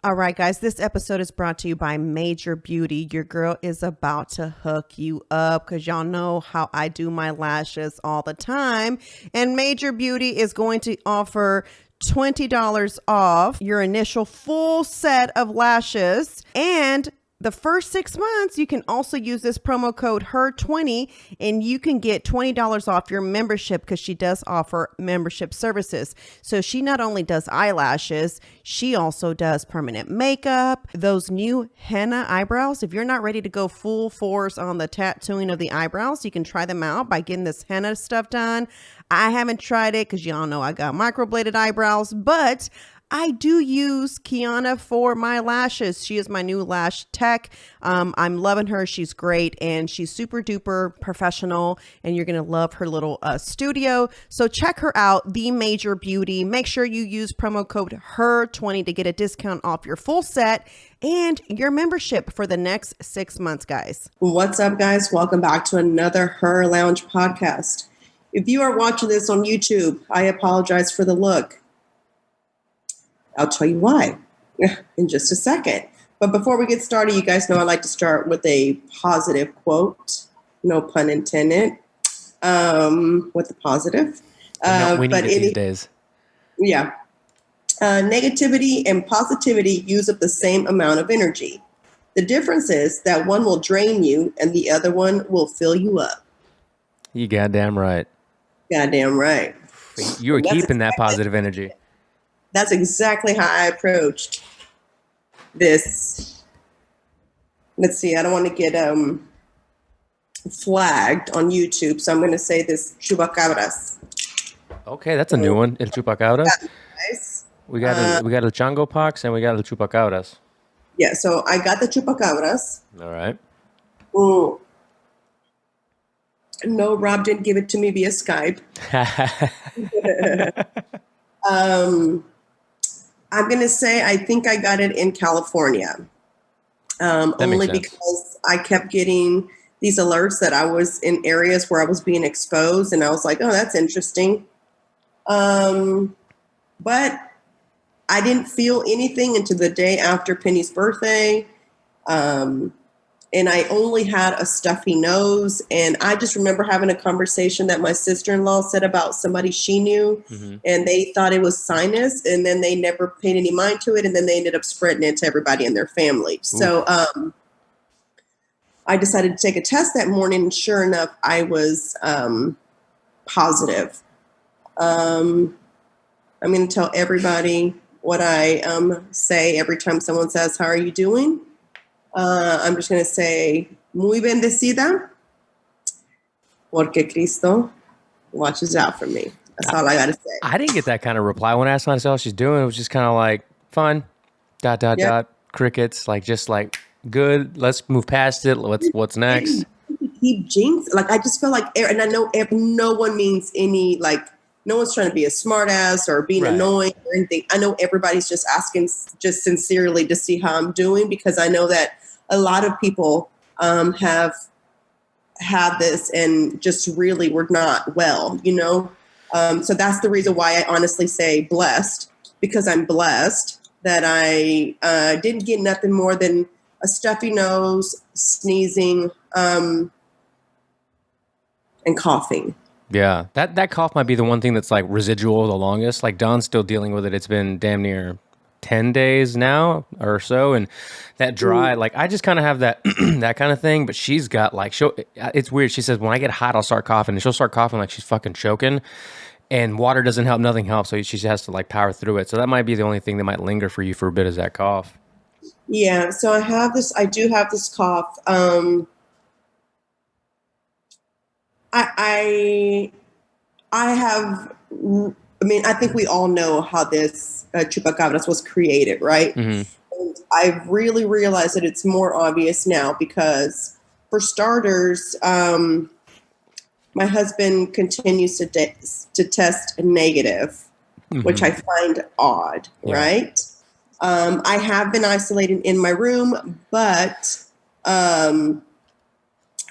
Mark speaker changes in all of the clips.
Speaker 1: All right, guys, this episode is brought to you by Major Beauty. Your girl is about to hook you up because y'all know how I do my lashes all the time. And Major Beauty is going to offer $20 off your initial full set of lashes. And the first 6 months, you can also use this promo code HERR20 and you can get $20 off your membership because she does offer membership services. So she not only does eyelashes, she also does permanent makeup, those new henna eyebrows. If you're not ready to go full force on the tattooing of the eyebrows, you can try them out by getting this henna stuff done. I haven't tried it because y'all know I got microbladed eyebrows, but I do use Kiana for my lashes. She is my new lash tech. I'm loving her. She's great and she's super duper professional and you're going to love her little studio. So check her out, The Major Beauty. Make sure you use promo code HERR20 to get a discount off your full set and your membership for the next 6 months, guys.
Speaker 2: What's up, guys? Welcome back to another Her Lounge podcast. If you are watching this on YouTube, I apologize for the look. I'll tell you why in just a second. But before we get started, you guys know I like to start with a positive quote. No pun intended. With the positive.
Speaker 3: We need it these days.
Speaker 2: Yeah. Negativity and positivity use up the same amount of energy. The difference is that one will drain you and the other one will fill you up.
Speaker 3: You goddamn right.
Speaker 2: Goddamn right.
Speaker 3: You were keeping that positive energy.
Speaker 2: That's exactly how I approached this. Let's see, I don't want to get flagged on YouTube, so I'm going to say this chupacabras.
Speaker 3: Okay, that's a new one. El chupacabras.
Speaker 2: Nice.
Speaker 3: We got el chango pox and we got el chupacabras.
Speaker 2: Yeah, so I got the chupacabras.
Speaker 3: All right.
Speaker 2: No, Rob didn't give it to me via Skype. I'm going to say I think I got it in California, only because I kept getting these alerts that I was in areas where I was being exposed, and I was like, oh, that's interesting. But I didn't feel anything until the day after Penny's birthday, and I only had a stuffy nose, and I just remember having a conversation that my sister-in-law said about somebody she knew, and they thought it was sinus, and then they never paid any mind to it, and then they ended up spreading it to everybody in their family. Ooh. So I decided to take a test that morning, and sure enough, I was positive. I'm going to tell everybody what I say every time someone says, how are you doing? I'm just going to say, muy bendecida, porque Cristo watches out for me. That's all I got to say.
Speaker 3: I didn't get that kind of reply when I asked myself how she's doing. It was just kind of like, fun, ... crickets, just good, let's move past it. What's next?
Speaker 2: Keep jinx. I just feel like, and I know no one means any, no one's trying to be a smart ass or being annoying or anything. I know everybody's just asking just sincerely to see how I'm doing, because I know that a lot of people have had this and just really were not well, So that's the reason why I honestly say blessed, because I'm blessed that I didn't get nothing more than a stuffy nose, sneezing, and coughing.
Speaker 3: Yeah, that cough might be the one thing that's residual the longest. Dawn's still dealing with it. It's been damn near 10 days now or so, and that dry, I just kind of have that that kind of thing, but she's got it's weird. She says when I get hot, I'll start coughing, and she'll start coughing like she's fucking choking, and water doesn't help, nothing helps, so she has to power through it. So that might be the only thing that might linger for you for a bit, is that cough.
Speaker 2: Yeah, so I do have this cough. I think we all know how this chupacabras was created, right? Mm-hmm. And I've really realized that it's more obvious now because, for starters, my husband continues to test negative, which I find odd, right? I have been isolated in my room, but I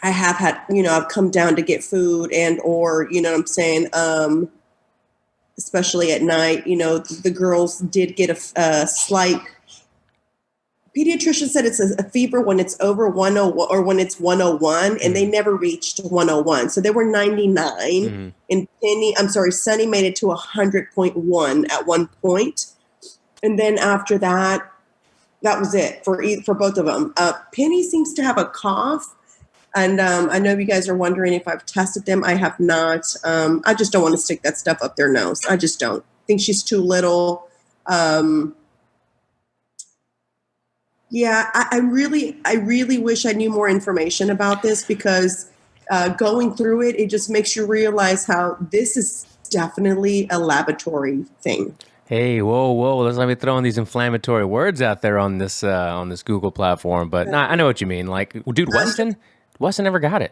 Speaker 2: have had, I've come down to get food or, especially at night, the girls did get a slight pediatrician said it's a fever when it's over 101 or when it's 101, and they never reached 101. So they were 99. And Sunny made it to 100.1 at one point. And then after that, that was it for both of them. Penny seems to have a cough. And I know you guys are wondering if I've tested them. I have not. I just don't want to stick that stuff up their nose. I just don't. I think she's too little. Yeah, I really wish I knew more information about this, because going through it, it just makes you realize how this is definitely a laboratory thing.
Speaker 3: Hey, whoa! Let's not be throwing these inflammatory words out there on this Google platform. But nah, I know what you mean. Like, dude, Weston never got it.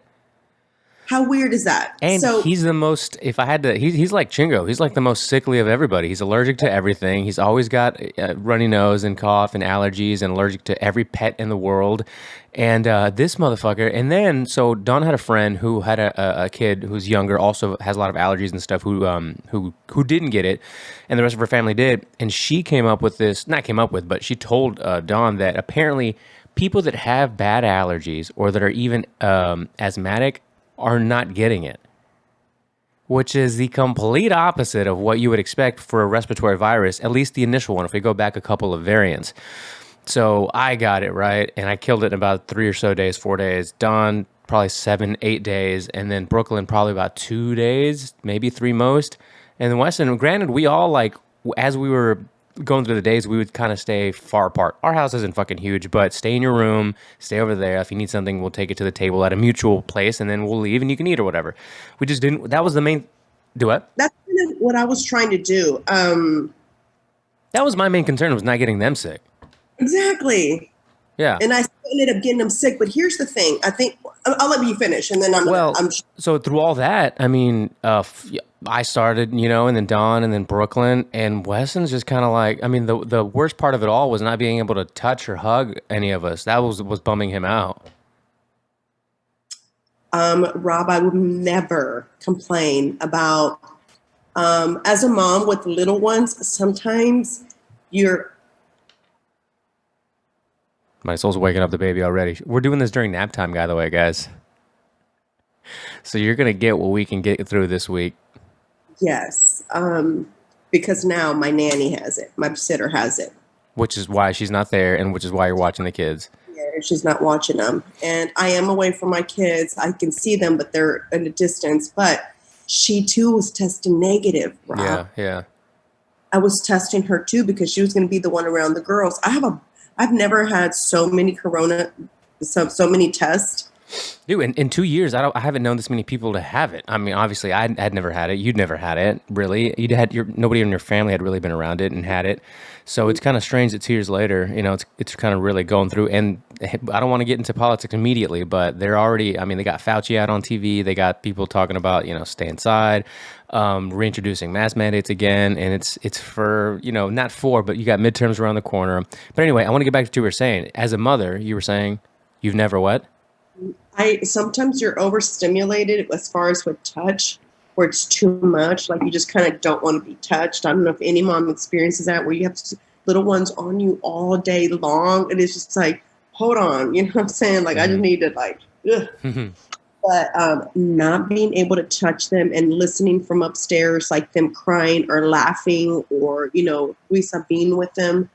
Speaker 2: How weird is that?
Speaker 3: And
Speaker 2: so,
Speaker 3: he's the most, if I had to, he's like Chingo. He's like the most sickly of everybody. He's allergic to everything. He's always got runny nose and cough and allergies, and allergic to every pet in the world. And this motherfucker. And then, so Dawn had a friend who had a kid who's younger, also has a lot of allergies and stuff, who didn't get it, and the rest of her family did. And she came up with this, not came up with, but she told Dawn that apparently people that have bad allergies or that are even asthmatic are not getting it, which is the complete opposite of what you would expect for a respiratory virus, at least the initial one, if we go back a couple of variants. So I got it, right? And I killed it in about 4 days. Dawn, probably 7, 8 days. And then Brooklyn, probably about 2 days, maybe 3 most. And then Weston, granted, we all, like, as we were going through the days, we would kind of stay far apart. Our house isn't fucking huge, but stay in your room, stay over there. If you need something, we'll take it to the table at a mutual place, and then we'll leave and you can eat or whatever. We just didn't, that was the main, do what?
Speaker 2: That's kind of what I was trying to do.
Speaker 3: That was my main concern, was not getting them sick.
Speaker 2: Exactly.
Speaker 3: Yeah.
Speaker 2: And I ended up getting them sick. But here's the thing. I think I'll let you finish, and then
Speaker 3: so through all that, I mean, I started, and then Dawn, and then Brooklyn, and Weston's just kind of like, I mean, the worst part of it all was not being able to touch or hug any of us. That was bumming him out.
Speaker 2: Rob, I would never complain about, as a mom with little ones, sometimes
Speaker 3: My soul's waking up the baby already. We're doing this during nap time, by the way, guys. So you're going to get what we can get through this week.
Speaker 2: Yes. Because now my nanny has it. My sitter has it.
Speaker 3: Which is why she's not there, and which is why you're watching the kids.
Speaker 2: Yeah, she's not watching them. And I am away from my kids. I can see them, but they're at a distance. But she, too, was testing negative, Rob.
Speaker 3: Yeah.
Speaker 2: I was testing her, too, because she was going to be the one around the girls. I've never had so many so many tests.
Speaker 3: Dude, in 2 years, I haven't known this many people to have it. I mean, obviously, I had never had it. You'd never had it, really. Nobody in your family had really been around it and had it. So it's kind of strange that 2 years later, it's kind of really going through. And I don't want to get into politics immediately, but they're already, I mean, they got Fauci out on TV. They got people talking about, stay inside, reintroducing mask mandates again. And it's for, not for, but you got midterms around the corner. But anyway, I want to get back to what you were saying. As a mother, you were saying you've never what?
Speaker 2: Sometimes you're overstimulated as far as with touch, where it's too much. Like, you just kind of don't want to be touched. I don't know if any mom experiences that, where you have little ones on you all day long, and it's just like, hold on, you know what I'm saying? Like, I just need to ugh. But not being able to touch them and listening from upstairs, like them crying or laughing, or Luisa being with them.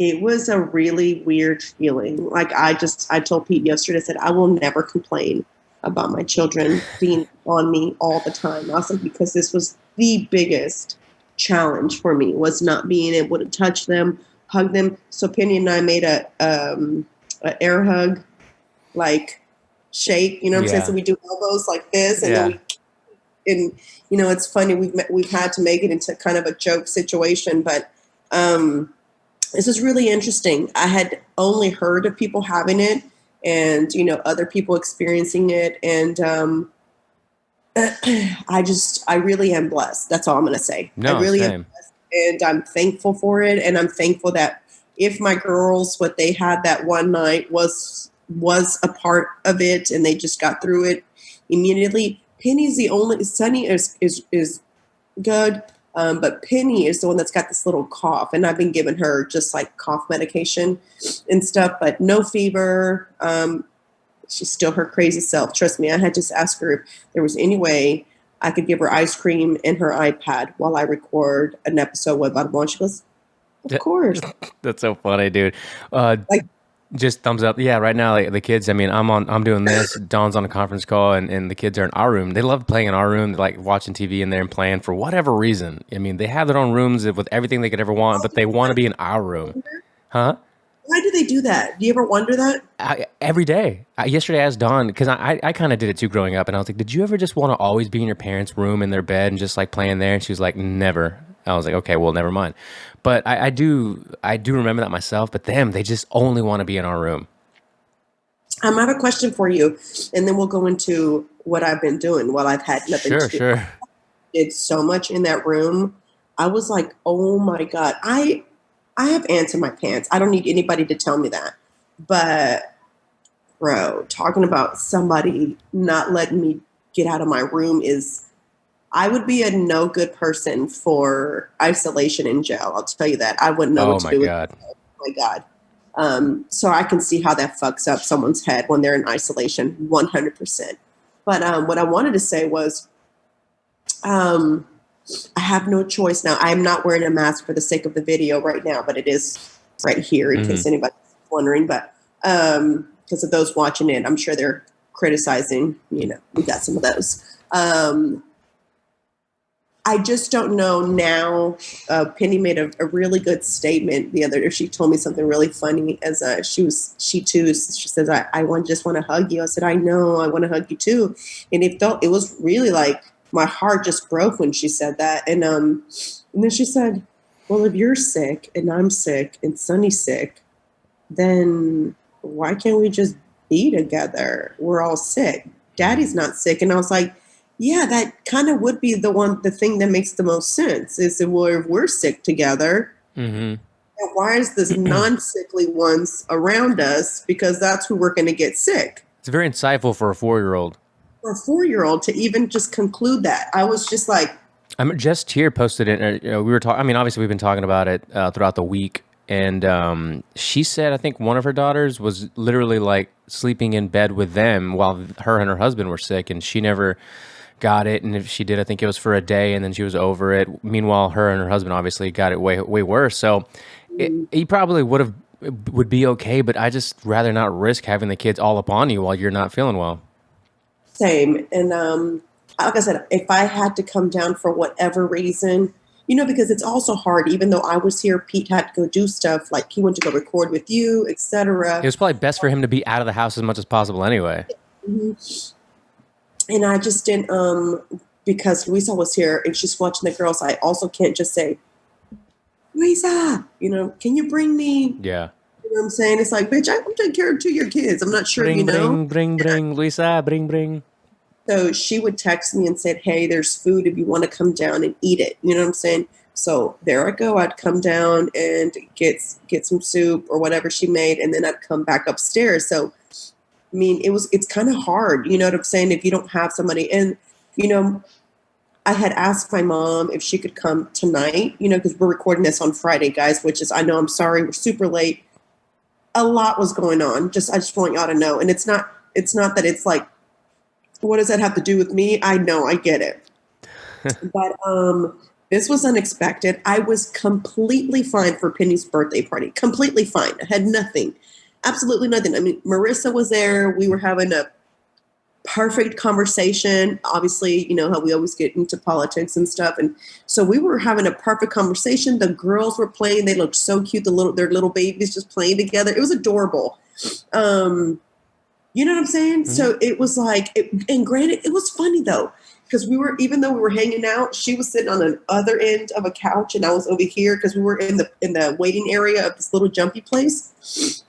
Speaker 2: It was a really weird feeling. Like, I told Pete yesterday, I said, I will never complain about my children being on me all the time. I was like, because this was the biggest challenge for me, was not being able to touch them, hug them. So Penny and I made a air hug, like, shake, you know what I'm saying? So we do elbows like this, and then it's funny, we've had to make it into kind of a joke situation, but this is really interesting. I had only heard of people having it, and, other people experiencing it. And I really am blessed. That's all I'm going to say.
Speaker 3: No,
Speaker 2: I really
Speaker 3: same.
Speaker 2: am blessed, and I'm thankful for it. And I'm thankful that if my girls, what they had that one night was a part of it, and they just got through it immediately. Penny's the only, Sunny is good. But Penny is the one that's got this little cough, and I've been giving her just like cough medication and stuff, but no fever. She's still her crazy self. Trust me, I had just asked her if there was any way I could give her ice cream and her iPad while I record an episode with Bad. She goes, of course.
Speaker 3: That's so funny, dude.
Speaker 2: Like,
Speaker 3: just thumbs up. Yeah, right now, like the kids, I mean, I'm doing this. Dawn's on a conference call, and the kids are in our room. They love playing in our room. They like watching TV in there and playing for whatever reason. I mean, they have their own rooms with everything they could ever want, but they want to be in our room. Huh?
Speaker 2: why do they do that? Do you ever wonder that?
Speaker 3: Every day. Yesterday I asked Dawn, because I kind of did it too growing up, and I was like, did you ever just want to always be in your parents' room in their bed and just like playing there? And she was like, never. I was like, okay, well, never mind. But I do remember that myself, but they just only want to be in our room.
Speaker 2: I have a question for you, and then we'll go into what I've been doing while I've had nothing to do.
Speaker 3: Sure.
Speaker 2: Did so much in that room. I was like, oh my God. I have ants in my pants. I don't need anybody to tell me that. But bro, talking about somebody not letting me get out of my room I would be a no good person for isolation in jail. I'll tell you that. I wouldn't know what to do with it. Oh my God. So I can see how that fucks up someone's head when they're in isolation, 100%. But what I wanted to say was, I have no choice now. I'm not wearing a mask for the sake of the video right now, but it is right here in case anybody's wondering. But because of those watching it, I'm sure they're criticizing, we got some of those. I just don't know now. Penny made a really good statement the other day. She told me something really funny as she says, I just want to hug you. I said, I know, I want to hug you too. And it was really like, my heart just broke when she said that. And then she said, well, if you're sick and I'm sick and Sunny's sick, then why can't we just be together? We're all sick. Daddy's not sick. And I was like, yeah, that kind of would be the thing that makes the most sense is that, well, if we're sick together, and why is this non-sickly ones around us? Because that's who we're going to get sick.
Speaker 3: It's very insightful for a 4-year-old.
Speaker 2: For a 4-year-old to even just conclude that. I was just like,
Speaker 3: Just here posted it. We were talking. I mean, obviously, we've been talking about it throughout the week, and she said, I think one of her daughters was literally like sleeping in bed with them while her and her husband were sick, and she never got it. And if she did, I think it was for a day, and then she was over it. Meanwhile, her and her husband obviously got it way worse. So he probably would be okay, but I just rather not risk having the kids all upon you while you're not feeling well.
Speaker 2: Same. And like I said, if I had to come down for whatever reason, because it's also hard, even though I was here, Pete had to go do stuff, like he went to go record with you, etc.
Speaker 3: It was probably best for him to be out of the house as much as possible anyway.
Speaker 2: And I just didn't, because Luisa was here and she's watching the girls, I also can't just say, Luisa, can you bring me?
Speaker 3: Yeah.
Speaker 2: You know what I'm saying? It's like, bitch, I'm taking care of 2 of your kids. I'm not sure,
Speaker 3: Bring, Luisa, bring.
Speaker 2: So she would text me and said, hey, there's food if you want to come down and eat it. You know what I'm saying? So there I go. I'd come down and get some soup or whatever she made, and then I'd come back upstairs. So, I mean, it's kind of hard. You know what I'm saying? If you don't have somebody. And, I had asked my mom if she could come tonight, because we're recording this on Friday, guys, which is, I know, I'm sorry, we're super late. A lot was going on. I just want y'all to know. And it's not that it's like, what does that have to do with me? I know, I get it. But this was unexpected. I was completely fine for Penny's birthday party. Completely fine. I had nothing. Absolutely nothing. I mean, Marissa was there. We were having a perfect conversation. Obviously, how we always get into politics and stuff. And so we were having a perfect conversation. The girls were playing. They looked so cute. Their little babies just playing together. It was adorable. You know what I'm saying? Mm-hmm. So it was like, and granted, it was funny though, because even though we were hanging out, she was sitting on the other end of a couch and I was over here because we were in the waiting area of this little jumpy place.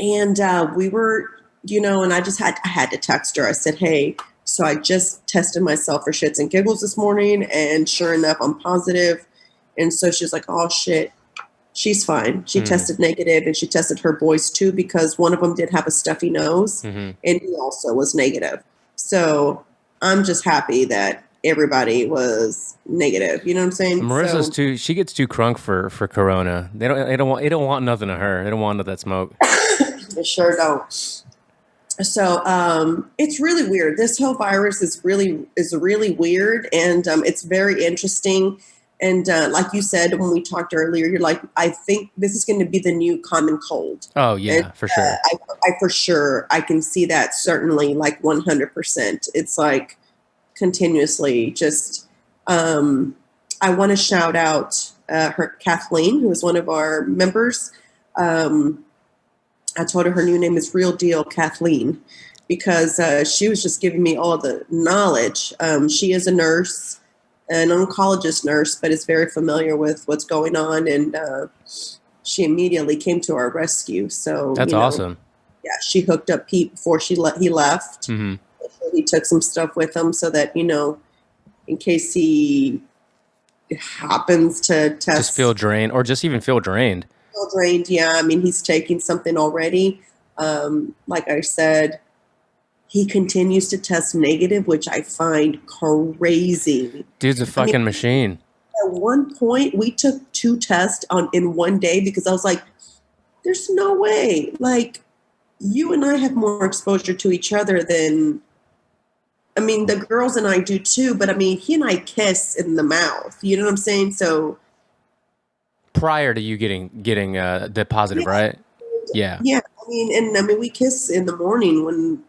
Speaker 2: And we were, and I had to text her. I said, hey, so I just tested myself for shits and giggles this morning. And sure enough, I'm positive. And so she's like, oh shit. She's fine. She tested negative, and she tested her boys too, because one of them did have a stuffy nose and he also was negative. So I'm just happy that everybody was negative. You know what I'm saying?
Speaker 3: Marissa's
Speaker 2: So
Speaker 3: too. She gets too crunk for Corona. They don't want nothing of her. They don't want none of that smoke.
Speaker 2: they sure don't. So it's really weird. This whole virus is really weird, and it's very interesting. And like you said when we talked earlier, you're like, I think this is going to be the new common cold.
Speaker 3: Oh yeah,
Speaker 2: and,
Speaker 3: for sure.
Speaker 2: I for sure I can see that, certainly, like 100%. It's like continuously just. I want to shout out her Kathleen, who is one of our members. I told her new name is Real Deal Kathleen, because she was just giving me all the knowledge. She is a nurse, an oncologist nurse, but is very familiar with what's going on, and she immediately came to our rescue. So
Speaker 3: that's awesome.
Speaker 2: Yeah, she hooked up Pete before he left.
Speaker 3: Mm-hmm.
Speaker 2: So he took some stuff with him so that, in case he happens to test,
Speaker 3: just feel drained, or just even feel drained.
Speaker 2: Drained, yeah. I mean, he's taking something already. Like I said, he continues to test negative, which I find crazy.
Speaker 3: Dude's a fucking machine.
Speaker 2: At one point, we took 2 tests in one day, because I was like, there's no way. Like, you and I have more exposure to each other than, I mean, the girls and I do too, but I mean, he and I kiss in the mouth. You know what I'm saying? So
Speaker 3: prior to you getting the positive, right? Yeah.
Speaker 2: Yeah. I mean, we kiss in the morning when,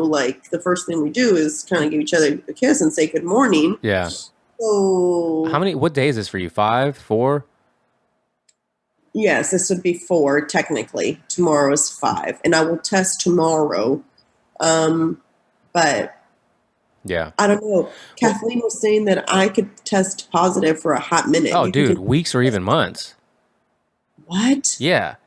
Speaker 2: like the first thing we do is kind of give each other a kiss and say good morning.
Speaker 3: Yeah.
Speaker 2: So
Speaker 3: what day is this for you? 5, 4?
Speaker 2: Yes, this would be 4 technically. Tomorrow is 5, and I will test tomorrow. But
Speaker 3: yeah,
Speaker 2: I don't know. Kathleen was saying that I could test positive for a hot minute.
Speaker 3: Oh, dude, weeks or even months.
Speaker 2: What?
Speaker 3: Yeah.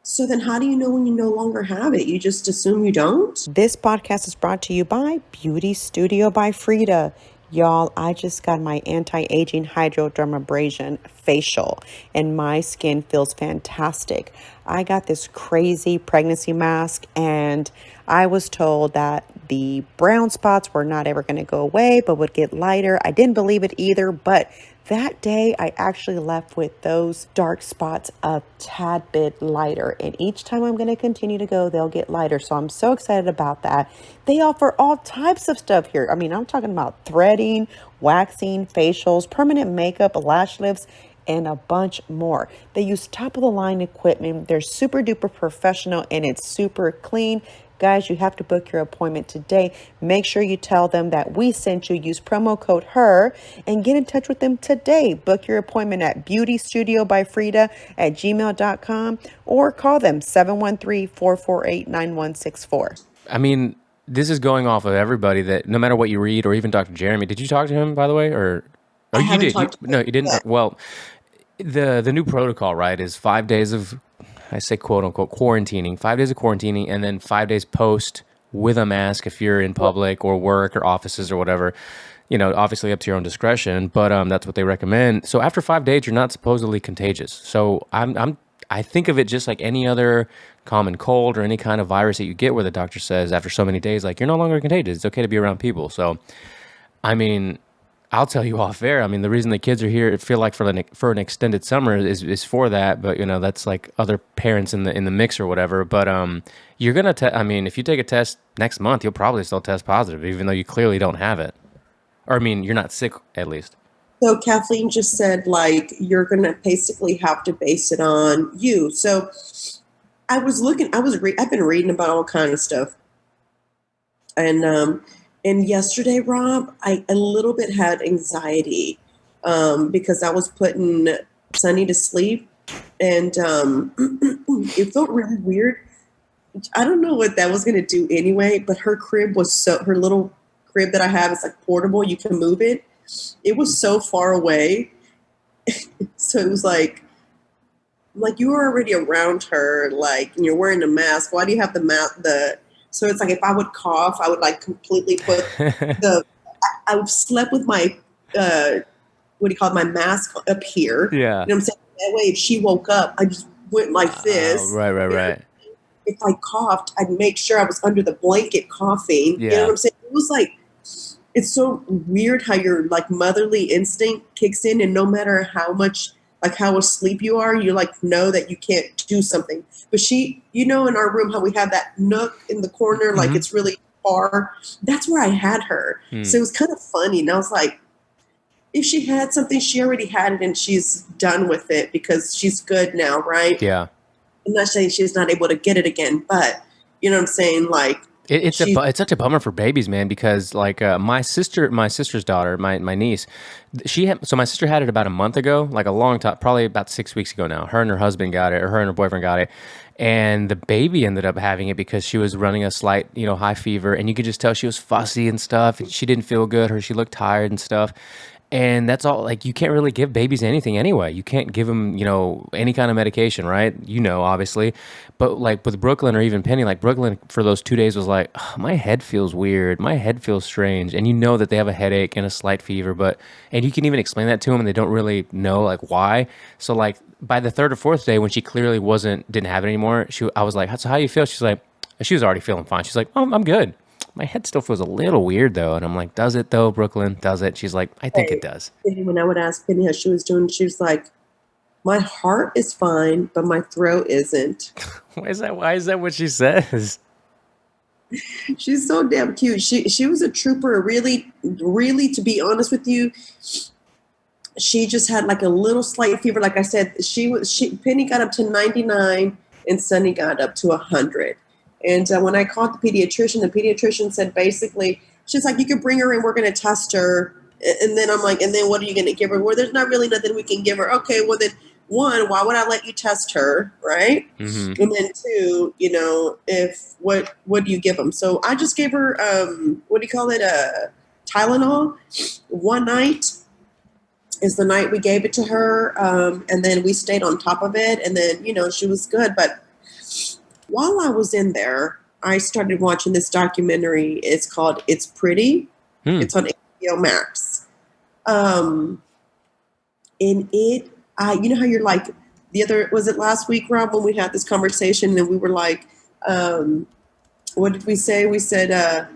Speaker 2: So then how do you know when you no longer have it? You just assume you don't?
Speaker 1: This podcast is brought to you by Beauty Studio by Frida. Y'all, I just got my anti-aging hydrodermabrasion facial, and my skin feels fantastic. I got this crazy pregnancy mask, and I was told that the brown spots were not ever going to go away, but would get lighter. I didn't believe it either, but that day I actually left with those dark spots a tad bit lighter. And each time I'm going to continue to go, they'll get lighter. So I'm so excited about that. They offer all types of stuff here. I mean, I'm talking about threading, waxing, facials, permanent makeup, lash lifts, and a bunch more. They use top of the line equipment. They're super duper professional, and it's super clean. Guys, you have to book your appointment today. Make sure you tell them that we sent you. Use promo code HERR and get in touch with them today. Book your appointment at beautystudiobyfrida@gmail.com or call them 713-448-9164.
Speaker 3: I mean, this is going off of everybody that no matter what you read, or even Dr. Jeremy. Did you talk to him, by the way? Or you did? No, you didn't.
Speaker 2: Yet.
Speaker 3: Well, the new protocol, right, is 5 days of, I say quote unquote, quarantining, 5 days of quarantining, and then 5 days post with a mask if you're in public or work or offices or whatever. Obviously up to your own discretion, but that's what they recommend. So after 5 days, you're not supposedly contagious. So I think of it just like any other common cold or any kind of virus that you get, where the doctor says after so many days, like, you're no longer contagious. It's okay to be around people. So, I mean, I'll tell you off air. I mean, the reason the kids are here, it feel like for an extended summer is for that. But that's like other parents in the mix or whatever. But you're gonna. I mean, if you take a test next month, you'll probably still test positive, even though you clearly don't have it. Or I mean, you're not sick at least.
Speaker 2: So Kathleen just said, like, you're gonna basically have to base it on you. So I was looking. I've been reading about all kind of stuff, and yesterday, Rob, I a little bit had anxiety because I was putting Sunny to sleep, and it felt really weird. I don't know what that was going to do anyway, but her little crib that I have is like portable. You can move it. It was so far away, so it was like you were already around her, like, and you're wearing a mask. Why do you have the mask? So it's like if I would cough, I would like completely put I would slept with my, my mask up here.
Speaker 3: Yeah.
Speaker 2: You know what I'm saying? That way, if she woke up, I just went like this.
Speaker 3: Oh, right.
Speaker 2: If I coughed, I'd make sure I was under the blanket coughing.
Speaker 3: Yeah.
Speaker 2: You know what I'm saying? It was like, it's so weird how your like motherly instinct kicks in, and no matter how much like how asleep you are, you like know that you can't do something. But she, in our room, how we have that nook in the corner, like it's really far. That's where I had her. So it was kind of funny. And I was like, if she had something, she already had it and she's done with it because she's good now, right?
Speaker 3: Yeah.
Speaker 2: I'm not saying she's not able to get it again, but you know what I'm saying? Like,
Speaker 3: It's such a bummer for babies, man, because like my sister's daughter, my niece, my sister had it about a month ago, like a long time, probably about 6 weeks ago now. Her and her husband got it, or her and her boyfriend got it, and the baby ended up having it because she was running a slight, high fever, and you could just tell she was fussy and stuff, and she didn't feel good, or she looked tired and stuff. And that's all, like, you can't really give babies anything anyway. You can't give them, any kind of medication, right? Obviously. But like with Brooklyn or even Penny, like Brooklyn for those 2 days was like, "Ugh, my head feels weird. My head feels strange." And that they have a headache and a slight fever, and you can even explain that to them and they don't really know like why. So like by the third or fourth day when she clearly didn't have it anymore, I was like, "So how you feel?" She was already feeling fine. She's like, "Oh, I'm good. My head still feels a little weird though." And I'm like, "Does it though, Brooklyn? Does it?" She's like, "I think it does."
Speaker 2: When I would ask Penny how she was doing, she was like, my heart is fine, but my throat isn't.
Speaker 3: Why is that what she says?
Speaker 2: She's so damn cute. She was a trooper. Really, really, to be honest with you, she just had like a little slight fever. Like I said, Penny got up to 99 and Sunny got up to 100. And when I called the pediatrician said basically, she's like, you can bring her in, we're going to test her. And then I'm like, and then what are you going to give her? Well, there's not really nothing we can give her. Okay, well then, one, why would I let you test her, right?
Speaker 3: Mm-hmm.
Speaker 2: And then two, if what do you give them? So I just gave her Tylenol. One night is the night we gave it to her, and then we stayed on top of it, and then she was good. But while I was in there, I started watching this documentary. It's called "It's Pretty." It's on HBO Max. And it, how you're like was it last week, Rob, when we had this conversation and we were like, what did we say? We said,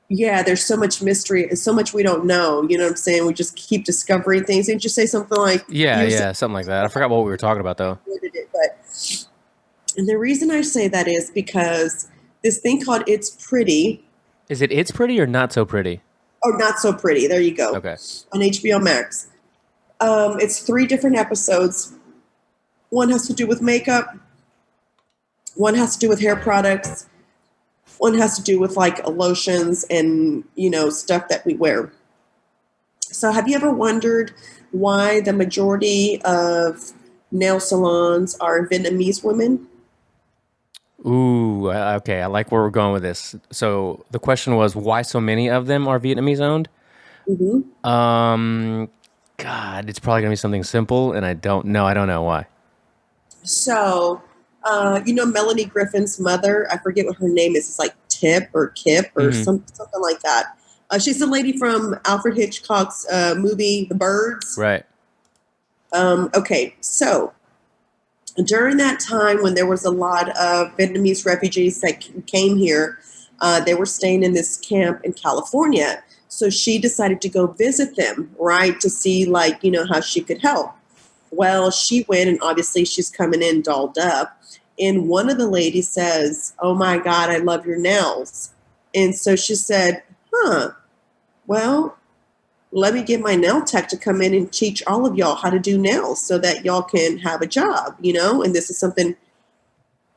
Speaker 2: yeah, there's so much mystery and so much we don't know. You know what I'm saying? We just keep discovering things. Didn't you say something like?
Speaker 3: Yeah, something like that. I forgot what we were talking about though.
Speaker 2: And the reason I say that is because this thing called It's Pretty.
Speaker 3: Is it It's Pretty or Not So Pretty?
Speaker 2: Oh, Not So Pretty. There you go.
Speaker 3: Okay.
Speaker 2: On HBO Max. It's 3 different episodes. One has to do with makeup. One has to do with hair products. One has to do with like lotions and, stuff that we wear. So have you ever wondered why the majority of nail salons are Vietnamese women?
Speaker 3: Ooh, okay. I like where we're going with this. So the question was, why so many of them are Vietnamese owned?
Speaker 2: Mm-hmm.
Speaker 3: God, it's probably gonna be something simple, and I don't know. I don't know why.
Speaker 2: So, Melanie Griffin's mother, I forget what her name is. It's like Tip or Kip or something like that. She's the lady from Alfred Hitchcock's movie, The Birds.
Speaker 3: Right.
Speaker 2: Okay, so during that time when there was a lot of Vietnamese refugees that came here, they were staying in this camp in California. So she decided to go visit them, right, to see how she could help. Well, she went, and obviously she's coming in dolled up. And one of the ladies says, "Oh my God, I love your nails." And so she said, well, let me get my nail tech to come in and teach all of y'all how to do nails so that y'all can have a job, and this is something.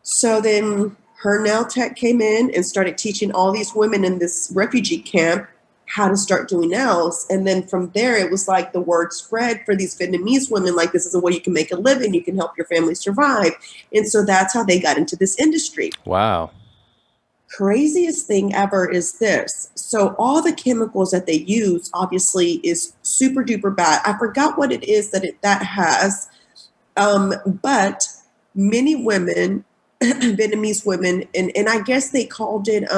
Speaker 2: So then her nail tech came in and started teaching all these women in this refugee camp how to start doing nails. And then from there, it was like the word spread for these Vietnamese women, like this is a way you can make a living, you can help your family survive. And so that's how they got into this industry.
Speaker 3: Wow.
Speaker 2: Craziest thing ever is this. So all the chemicals that they use obviously is super duper bad. I forgot what it is that has, but many women, Vietnamese women, and I guess they called it,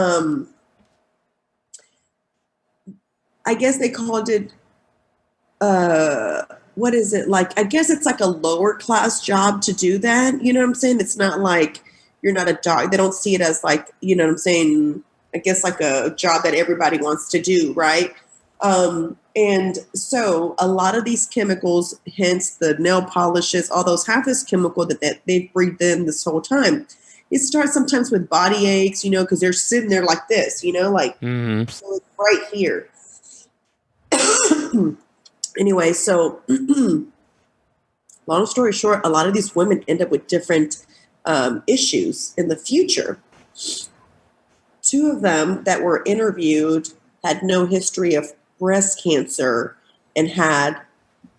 Speaker 2: what is it like? I guess it's like a lower class job to do that. You know what I'm saying? It's not like you're not a dog. They don't see it as like, you know what I'm saying, I guess like a job that everybody wants to do, right? And so a lot of these chemicals, hence the nail polishes, all those have this chemical that they've breathed in this whole time. It starts sometimes with body aches, because they're sitting there like this, like so it's right here. Anyway, so long story short, a lot of these women end up with different issues in the future. 2 of them that were interviewed had no history of breast cancer and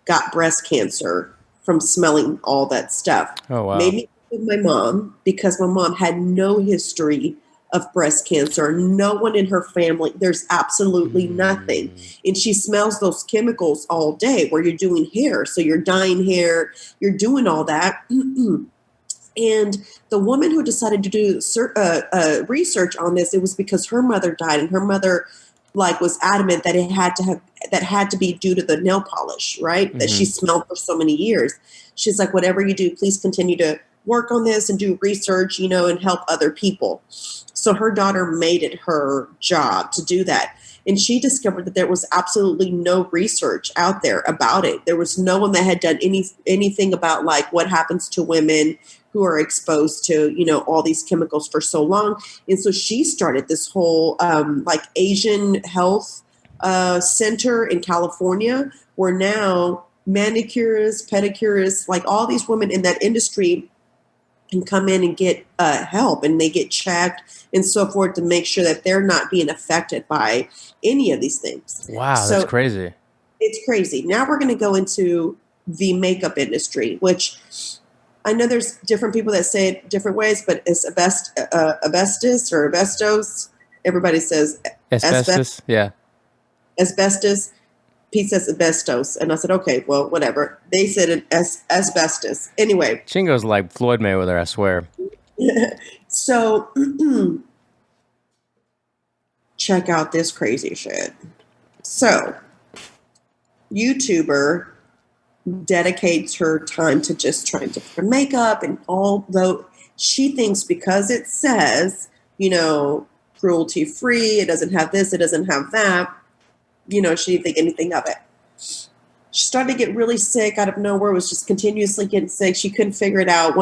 Speaker 2: got breast cancer from smelling all that stuff.
Speaker 3: Oh, wow.
Speaker 2: Maybe with my mom, because my mom had no history of breast cancer. No one in her family, there's absolutely nothing. And she smells those chemicals all day where you're doing hair. So you're dyeing hair, you're doing all that. And the woman who decided to do research on this, it was because her mother died, and her mother was adamant that that had to be due to the nail polish, right? That she smelled for so many years. She's like, whatever you do, please continue to work on this and do research, and help other people. So her daughter made it her job to do that. And she discovered that there was absolutely no research out there about it. There was no one that had done anything about what happens to women who are exposed to, all these chemicals for so long. And so she started this whole Asian health center in California, where now manicurists, pedicurists, all these women in that industry can come in and get help, and they get checked and so forth to make sure that they're not being affected by any of these things.
Speaker 3: Wow, that's crazy.
Speaker 2: It's crazy. Now we're going to go into the makeup industry, which I know there's different people that say it different ways, but it's asbestos or asbestos. Everybody says
Speaker 3: asbestos. Yeah.
Speaker 2: Asbestos. Pete says asbestos. And I said, okay, well, whatever. They said it as asbestos. Anyway.
Speaker 3: Chingo's like Floyd Mayweather, I swear.
Speaker 2: So check out this crazy shit. So YouTuber dedicates her time to just trying to put makeup, and although she thinks because it says, cruelty free, it doesn't have this, it doesn't have that, she didn't think anything of it. She started to get really sick out of nowhere, was just continuously getting sick. She couldn't figure it out.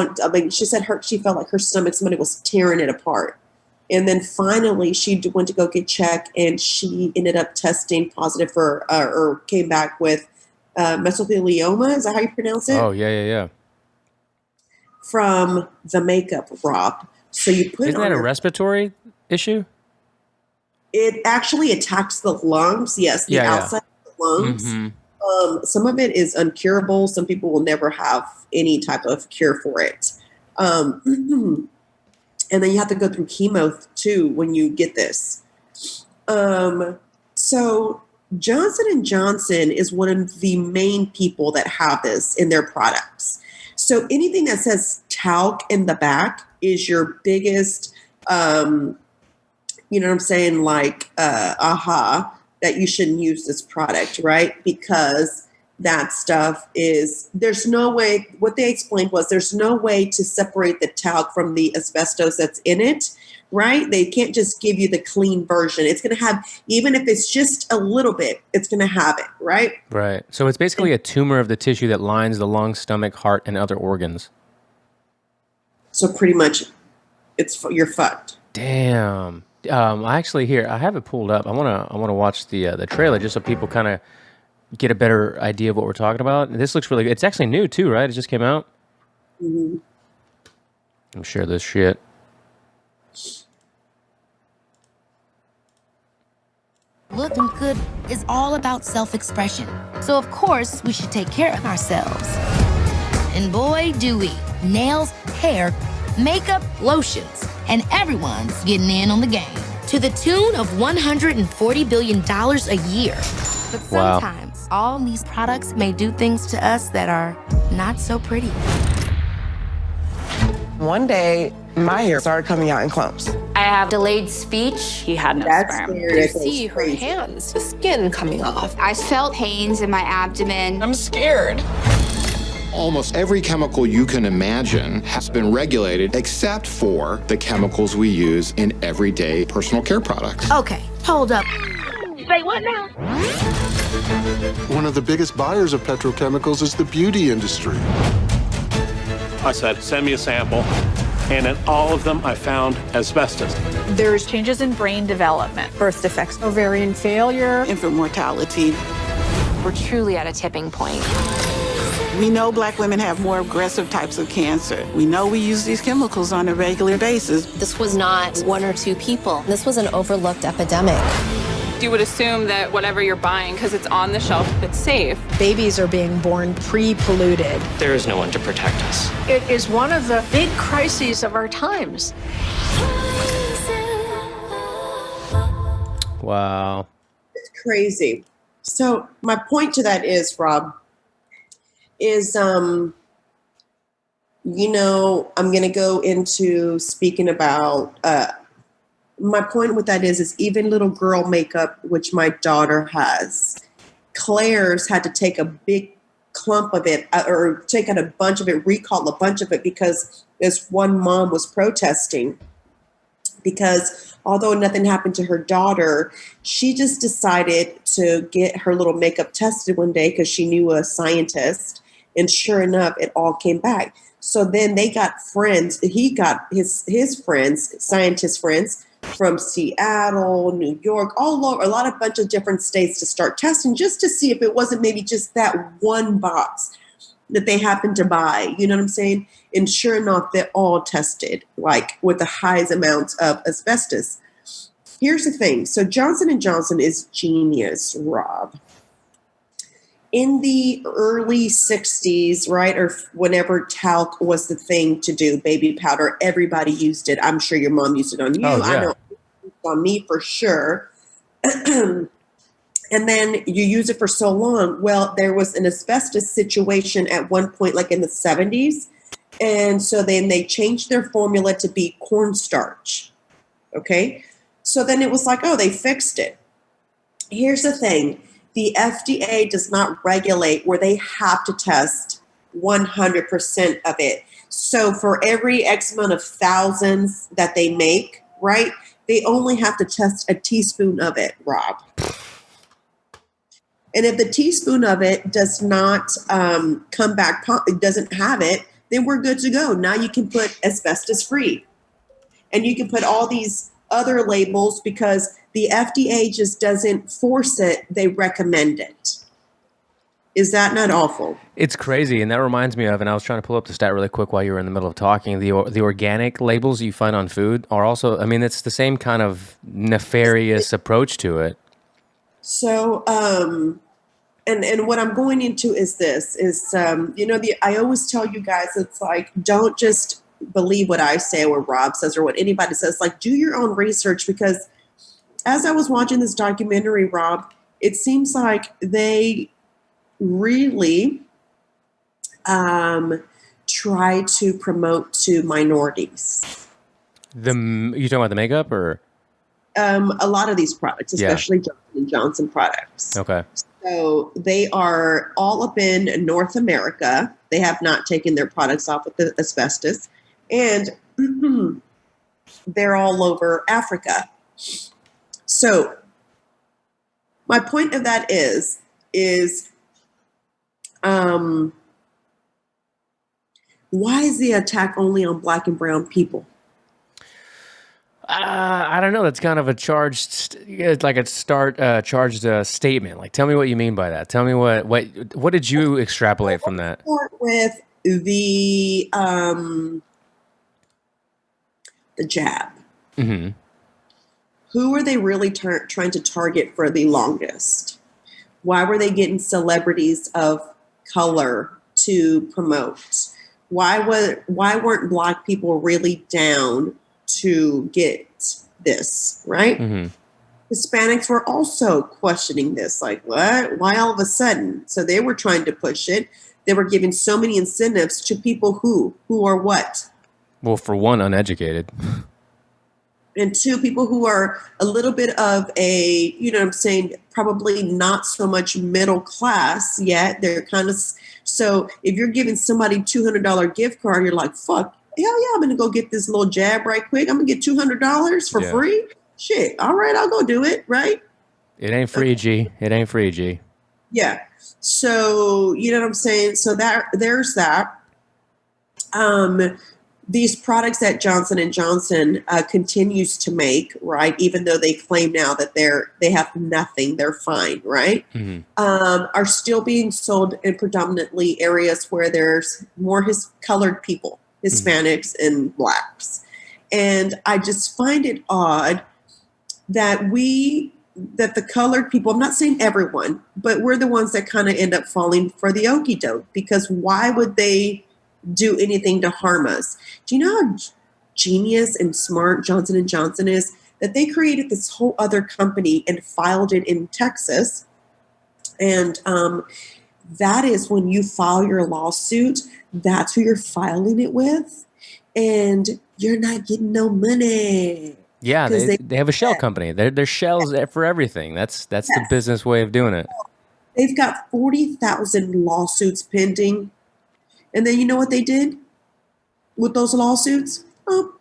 Speaker 2: She said she felt like her stomach, somebody was tearing it apart. And then finally she went to go get checked, and she ended up testing positive for, or came back with mesothelioma. Is that how you pronounce it?
Speaker 3: Oh, yeah.
Speaker 2: From the makeup, Rob. So you put
Speaker 3: Isn't that a respiratory issue?
Speaker 2: It actually attacks the lungs. Yes, the outside of the lungs. Mm-hmm. Some of it is uncurable. Some people will never have any type of cure for it. And then you have to go through chemo too when you get this. So Johnson & Johnson is one of the main people that have this in their products. So anything that says talc in the back is your biggest, you know what I'm saying? That you shouldn't use this product, right? Because that stuff there's no way, what they explained was there's no way to separate the talc from the asbestos that's in it, right? They can't just give you the clean version. It's going to have, even if it's just a little bit, it's going to have it, right?
Speaker 3: Right. So it's basically a tumor of the tissue that lines the lung, stomach, heart, and other organs.
Speaker 2: So pretty much you're fucked.
Speaker 3: Damn. I have it pulled up. I want to watch the trailer just so people kind of get a better idea of what we're talking about. This looks really good. It's actually new too, right? It just came out.
Speaker 2: Mm-hmm.
Speaker 3: I'm sure this shit.
Speaker 4: Looking good is all about self-expression. So of course, we should take care of ourselves. And boy, do we. Nails, hair, makeup, lotions, and everyone's getting in on the game. To the tune of $140 billion a year. But sometimes, all these products may do things to us that are not so pretty.
Speaker 5: One day, my hair started coming out in clumps.
Speaker 6: I have delayed speech. He had no sperm.
Speaker 5: You see her hands, the skin coming off.
Speaker 6: I felt pains in my abdomen.
Speaker 5: I'm scared.
Speaker 7: Almost every chemical you can imagine has been regulated except for the chemicals we use in everyday personal care products.
Speaker 4: Okay, hold up.
Speaker 8: Say what now?
Speaker 9: One of the biggest buyers of petrochemicals is the beauty industry.
Speaker 10: I said, send me a sample. And in all of them, I found asbestos.
Speaker 11: There's changes in brain development, birth defects, ovarian failure,
Speaker 12: infant mortality.
Speaker 6: We're truly at a tipping point.
Speaker 12: We know Black women have more aggressive types of cancer. We know we use these chemicals on a regular basis.
Speaker 13: This was not one or two people. This was an overlooked epidemic.
Speaker 14: You would assume that whatever you're buying, because it's on the shelf, it's safe.
Speaker 11: Babies are being born pre-polluted.
Speaker 15: There is no one to protect us.
Speaker 8: It is one of the big crises of our times.
Speaker 3: Wow.
Speaker 2: It's crazy. So my point to that is, Rob, is, I'm going to go into speaking about, my point with that is even little girl makeup, which my daughter has, Claire's had to take a big clump of it or take out a bunch of it, recall a bunch of it because this one mom was protesting because although nothing happened to her daughter, she just decided to get her little makeup tested one day because she knew a scientist. And sure enough, it all came back. So then they got friends. He got his friends, scientist friends, from Seattle, New York, all over, a bunch of different states to start testing just to see if it wasn't maybe just that one box that they happened to buy. You know what I'm saying? And sure enough, they all tested like with the highest amounts of asbestos. Here's the thing. So Johnson & Johnson is genius, Rob. In the early 60s, right, or whenever talc was the thing to do, baby powder, everybody used it. I'm sure your mom used it on you.
Speaker 3: Oh, yeah.
Speaker 2: I know it used on me for sure. And then you use it for so long. Well, there was an asbestos situation at one point, like in the 70s. And so then they changed their formula to be cornstarch. Okay. So then it was like, oh, they fixed it. Here's the thing. The FDA does not regulate where they have to test 100% of it. So for every X amount of thousands that they make, right, they only have to test a teaspoon of it, Rob. And if the teaspoon of it does not come back, it doesn't have it, then we're good to go. Now you can put asbestos free. And you can put all these other labels because the FDA just doesn't force it. They recommend it. Is that not awful?
Speaker 3: It's crazy. And that reminds me of, and I was trying to pull up the stat really quick while you were in the middle of talking, the organic labels you find on food are also, I mean, it's the same kind of nefarious approach to it.
Speaker 2: So, and what I'm going into is this, I always tell you guys, it's like, don't just believe what I say or Rob says or what anybody says. Like, do your own research, because as I was watching this documentary, Rob, it seems like they really try to promote to minorities.
Speaker 3: You talking about the makeup or?
Speaker 2: A lot of these products, especially Johnson & Johnson products.
Speaker 3: Okay.
Speaker 2: So they are all up in North America. They have not taken their products off with the asbestos. And they're all over Africa. So my point of that is why is the attack only on Black and brown people?
Speaker 3: I don't know. That's kind of a charged statement. Like, tell me what you mean by that. Tell me what did you extrapolate from that?
Speaker 2: Start with the jab.
Speaker 3: Mm-hmm.
Speaker 2: Who are they really trying to target for the longest? Why were they getting celebrities of color to promote? Why weren't Black people really down to get this, right?
Speaker 3: Mm-hmm.
Speaker 2: Hispanics were also questioning this, like, what? Why all of a sudden? So they were trying to push it. They were giving so many incentives to people who are what?
Speaker 3: Well, for one, uneducated.
Speaker 2: And two, people who are a little bit of a, you know what I'm saying, probably not so much middle class yet. They're kind of, so if you're giving somebody $200 gift card, you're like, fuck, hell yeah, I'm going to go get this little jab right quick. I'm going to get $200 for free. Shit. All right, I'll go do it. Right.
Speaker 3: It ain't free, G. It ain't free, G.
Speaker 2: Yeah. So, you know what I'm saying? So there's that. These products that Johnson & Johnson continues to make, right, even though they claim now that they have nothing, they're fine, right, are still being sold in predominantly areas where there's more colored people, Hispanics and blacks. And I just find it odd that the colored people, I'm not saying everyone, but we're the ones that kind of end up falling for the okie doke, because why would they do anything to harm us? Do you know how genius and smart Johnson & Johnson is? That they created this whole other company and filed it in Texas. And that is when you file your lawsuit, that's who you're filing it with. And you're not getting no money.
Speaker 3: Yeah, they have a shell company. They're shells for everything. That's the business way of doing it.
Speaker 2: They've got 40,000 lawsuits pending. And then you know what they did with those lawsuits? Oh,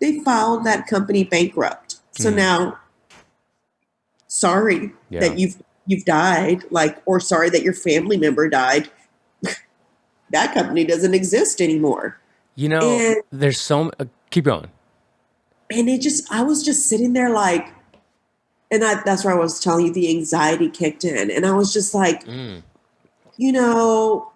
Speaker 2: they filed that company bankrupt. So now, sorry that you've died, or sorry that your family member died. That company doesn't exist anymore.
Speaker 3: You know, there's so keep going.
Speaker 2: And I was just sitting there and that's where I was telling you the anxiety kicked in. And I was just like, you know,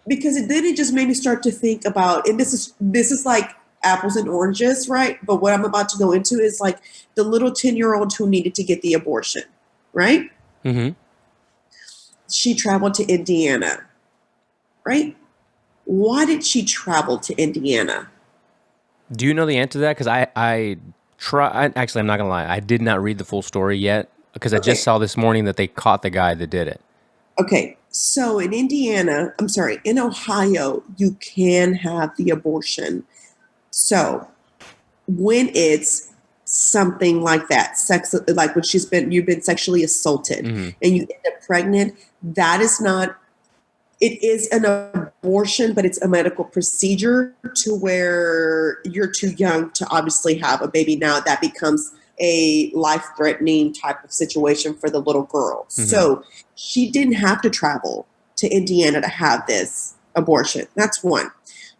Speaker 2: because then it just made me start to think about, and this is like apples and oranges, right? But what I'm about to go into is like the little 10-year-old who needed to get the abortion, right? Mm-hmm. She traveled to Indiana, right? Why did she travel to Indiana?
Speaker 3: Do you know the answer to that? Because actually, I'm not going to lie. I did not read the full story yet because I just saw this morning that they caught the guy that did it.
Speaker 2: Okay. So in in Ohio, you can have the abortion. So when it's something like that, like when you've been sexually assaulted and you end up pregnant, that is not, it is an abortion, but it's a medical procedure to where you're too young to obviously have a baby. Now that becomes a life-threatening type of situation for the little girl. So she didn't have to travel to Indiana to have this abortion. That's one.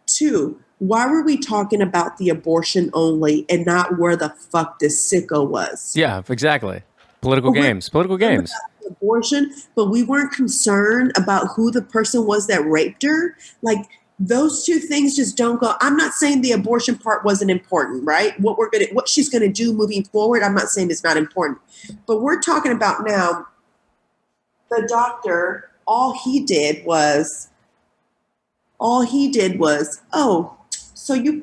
Speaker 2: Two, why were we talking about the abortion only and not where the fuck this sicko was?
Speaker 3: Yeah, exactly. Political games.
Speaker 2: Abortion, but we weren't concerned about who the person was that raped her. Like, those two things just don't go. I'm not saying the abortion part wasn't important, right? What she's gonna do moving forward, I'm not saying it's not important. But we're talking about now, the doctor, all he did was, oh, so you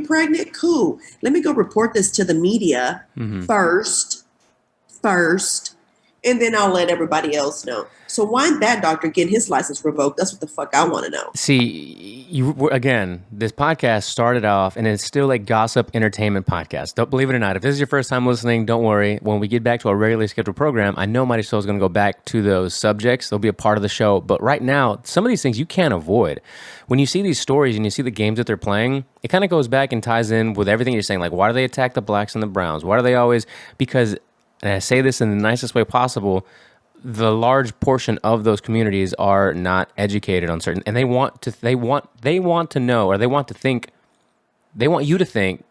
Speaker 2: pregnant? Cool. Let me go report this to the media first, and then I'll let everybody else know. So why isn't that doctor getting his license revoked? That's what the fuck I want to know.
Speaker 3: See, again, this podcast started off, and it's still a gossip entertainment podcast. Don't believe it or not. If this is your first time listening, don't worry. When we get back to our regularly scheduled program, I know Marisol is going to go back to those subjects. They'll be a part of the show. But right now, some of these things you can't avoid. When you see these stories and you see the games that they're playing, it kind of goes back and ties in with everything you're saying. Like, why do they attack the blacks and the browns? Why do they always? Because, and I say this in the nicest way possible, the large portion of those communities are not educated on certain, and they want to know, or they want you to think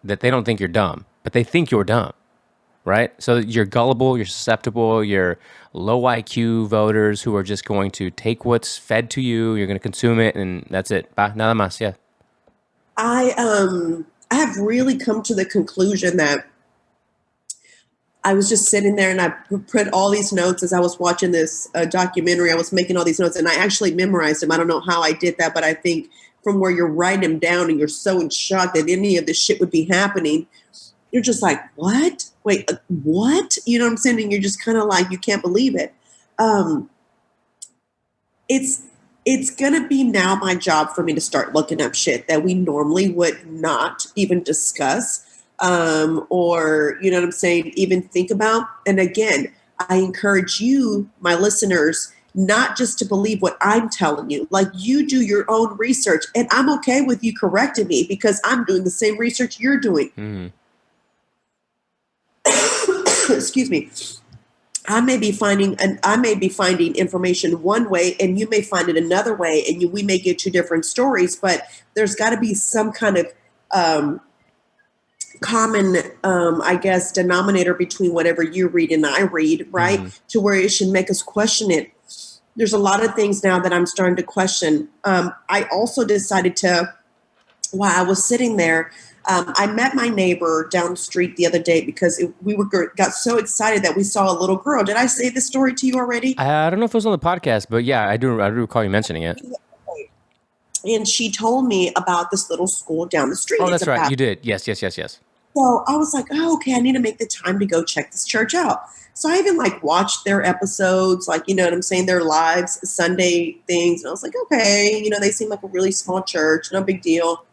Speaker 3: that they don't think you're dumb, but they think you're dumb, right? So you're gullible, you're susceptible, you're low IQ voters who are just going to take what's fed to you, you're going to consume it, and that's it. Nada más, yeah.
Speaker 2: I have really come to the conclusion that I was just sitting there and I put all these notes as I was watching this documentary. I was making all these notes and I actually memorized them. I don't know how I did that, but I think from where you're writing them down and you're so in shock that any of this shit would be happening, you're just like, what? Wait, what? You know what I'm saying? And you're just kind of like, you can't believe it. It's going to be now my job for me to start looking up shit that we normally would not even discuss. or, you know what I'm saying, even think about. And again, I encourage you, my listeners, not just to believe what I'm telling you. Like, you do your own research, and I'm okay with you correcting me because I'm doing the same research you're doing. Excuse me. I may be finding information one way, and you may find it another way, and we may get two different stories. But there's got to be some kind of common, I guess, denominator between whatever you read and I read, right? To where it should make us question it. There's a lot of things now that I'm starting to question. I also decided to, while I was sitting there, I met my neighbor down the street the other day because got so excited that we saw a little girl. Did I say this story to you already?
Speaker 3: I don't know if it was on the podcast, but yeah, I do recall you mentioning it.
Speaker 2: And she told me about this little school down the street.
Speaker 3: Oh, that's right. You did. Yes.
Speaker 2: So I was like, oh, okay, I need to make the time to go check this church out. So I even watched their episodes, you know what I'm saying, their lives, Sunday things. And I was like, okay, they seem like a really small church, no big deal.